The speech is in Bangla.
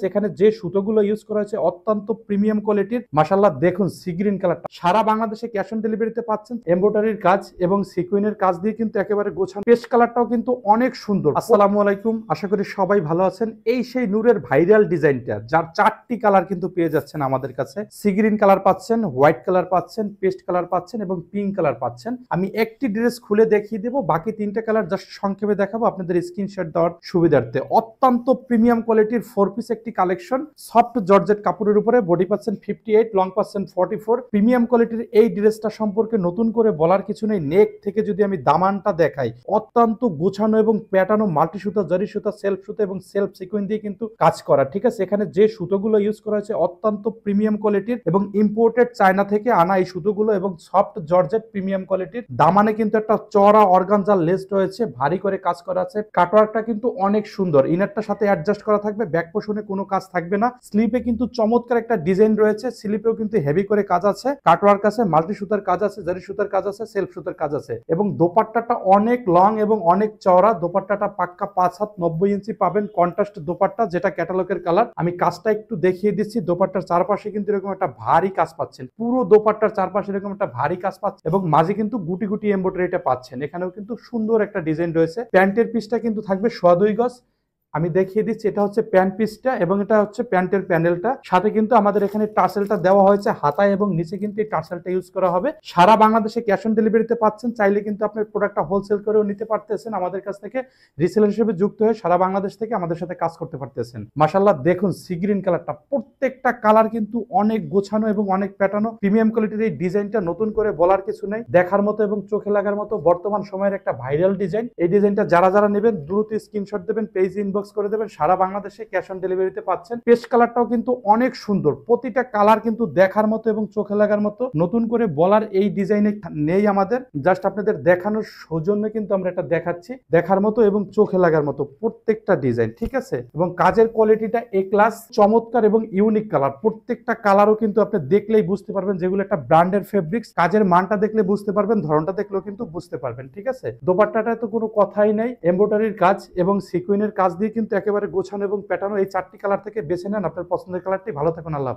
এখানে যে সুতোগুলো ইউজ করা হয়েছে অত্যন্ত প্রিমিয়াম কোয়ালিটির। মাশাআল্লাহ দেখুন সি গ্রিন কালারটা, সারা বাংলাদেশে ক্যাশ অন ডেলিভারিতে পাচ্ছেন। এমব্রয়ডারির কাজ এবং সিকুইনের কাজ দিয়ে কিন্তু একেবারে গোছানো। পেস্ট কালারটাও কিন্তু অনেক সুন্দর। আসসালামু আলাইকুম, আশা করি সবাই ভালো আছেন। এই সেই নূরের ভাইরাল ডিজাইনটা, যার 4টি কালার কিন্তু পেয়ে যাচ্ছেন আমাদের কাছে। সি গ্রিন কালার পাচ্ছেন, হোয়াইট কালার পাচ্ছেন, পেস্ট কালার পাচ্ছেন এবং পিঙ্ক কালার পাচ্ছেন। আমি একটি ড্রেস খুলে দেখিয়ে দেবো, বাকি 3টে কালার জাস্ট সংক্ষেপে দেখাবো আপনাদের স্ক্রিনশট দেওয়ার সুবিধার্থে। অত্যন্ত প্রিমিয়াম কোয়ালিটির 4 পিস একটি কালেকশন, সফট জর্জেট কাপড়ের উপরে, বডি পাচ্ছেন 58, লং পাচ্ছেন 44। প্রিমিয়াম কোয়ালিটির এই ড্রেসটা সম্পর্কে নতুন করে বলার কিছু নেই। নেক থেকে যদি আমি দামানটা দেখাই, অত্যন্ত গোছানো এবং প্যাটার্নো, মাল্টি সুতা, জরি সুতা, সেলফ সুতা এবং সেলফ সিকুইন দিয়ে কিন্তু কাজ করা। ঠিক আছে, এখানে যে সুতোগুলো ইউজ করা হয়েছে অত্যন্ত প্রিমিয়াম কোয়ালিটির এবং ইম্পোর্টেড চায়না থেকে আনা এই সুতোগুলো এবং সফট জর্জেট প্রিমিয়াম কোয়ালিটির। দামানে কিন্তু একটা চড়া অর্গানজার লেস রয়েছে, ভারী করে কাজ করা আছে। কাটওয়ার্কটা কিন্তু অনেক সুন্দর, ইনারটার সাথে অ্যাডজাস্ট করা থাকবে, ব্যাক পোর্শনে কোনো কাজ থাকবে না। স্লিপে কিন্তু চমৎকার একটা ডিজাইন রয়েছে, স্লিপেও কিন্তু হেভি করে কাজ আছে, কাটওয়ার্ক আছে, মাল্টি সুতার কাজ আছে, জারি সুতার কাজ আছে, সেলফ সুতার কাজ আছে এবং দোপাট্টাটা অনেক লং এবং অনেক চওড়া। দোপাট্টাটা পাক্কা 5 হাত 90 ইঞ্চি পাবেন, কন্ট্রাস্ট দোপাট্টা, যেটা ক্যাটালগের কালার। আমি কাজটা একটু দেখিয়ে দিচ্ছি। দোপাট্টার চারপাশে কিন্তু এরকম একটা ভারী কাজ পাচ্ছেন, পুরো দোপাট্টার চারপাশে এরকম একটা ভারী কাজ পাচ্ছেন এবং মাঝে কিন্তু গুটি গুটি এমব্রয়ডারিটা পাচ্ছেন। এখানেও কিন্তু সুন্দর একটা ডিজাইন রয়েছে। প্যান্টের পিসটা কিন্তু থাকবে 2.5 গজ। আমি দেখিয়ে দিচ্ছি, এটা হচ্ছে প্যান্ট পিসটা এবং এটা হচ্ছে প্যান্টের প্যানেলটা। সাথে কিন্তু আমাদের এখানে টার্সেলটা দেওয়া হয়েছে হাতায় এবং নিচে কিন্তু এই টার্সেলটা ইউজ করা হবে। সারা বাংলাদেশে ক্যাশ অন ডেলিভারিতে পাচ্ছেন। চাইলে কিন্তু আপনার প্রোডাক্টটা হোলসেল করেও নিতে পারতেছেন, আমাদের কাছ থেকে রিসেলার হিসেবে যুক্ত হয়ে সারা বাংলাদেশ থেকে আমাদের সাথে কাজ করতে পারতেছেন। মাশাআল্লাহ দেখুন সি গ্রিন কালারটা, প্রত্যেকটা কালার কিন্তু অনেক গোছানো এবং অনেক প্যাটার্নো। প্রিমিয়াম কোয়ালিটির এই ডিজাইনটা নতুন করে বলার কিছু নেই, দেখার মতো এবং চোখে লাগার মতো বর্তমান সময়ের একটা ভাইরাল ডিজাইন। এই ডিজাইনটা যারা যারা নেবেন দ্রুত স্ক্রিনশট দেবেন, পেজ ইনবক্স করে দেবেন। সারা বাংলাদেশে ক্যাশ অন ডেলিভারিতে পাচ্ছেন। পেস্ট কালারটাও কিন্তু অনেক সুন্দর, প্রতিটা কালার কিন্তু দেখার মতো এবং চোখে লাগার মতো। নতুন করে বলার এই ডিজাইনে নেই আমাদের, জাস্ট আপনাদের দেখানোর সৌজন্য কিন্তু আমরা এটা দেখাচ্ছি। দেখার মতো এবং চোখে লাগার মতো প্রত্যেকটা ডিজাইন, ঠিক আছে। এবং কাজের কোয়ালিটিটা এ ক্লাস, চমৎকার এবং ইউনিক কালার। প্রত্যেকটা কালারও কিন্তু আপনি দেখলেই বুঝতে পারবেন যেগুলো একটা ব্র্যান্ডের ফেব্রিক্স। কাজের মানটা দেখলে বুঝতে পারবেন, ধরনটা দেখলেও কিন্তু বুঝতে পারবেন, ঠিক আছে। দোপাট্টাটা তো কোনো কথাই নাই, এমব্রয়ডারির কাজ এবং সিকুইনের কাজ দিয়ে কিন্তু একেবারে গোছানো এবং প্যাটার্ন। এই 4টি কালার থেকে বেছে নেন আপনার পছন্দের কালারটি। ভালো থাকুন, আল্লাহ হাফেজ।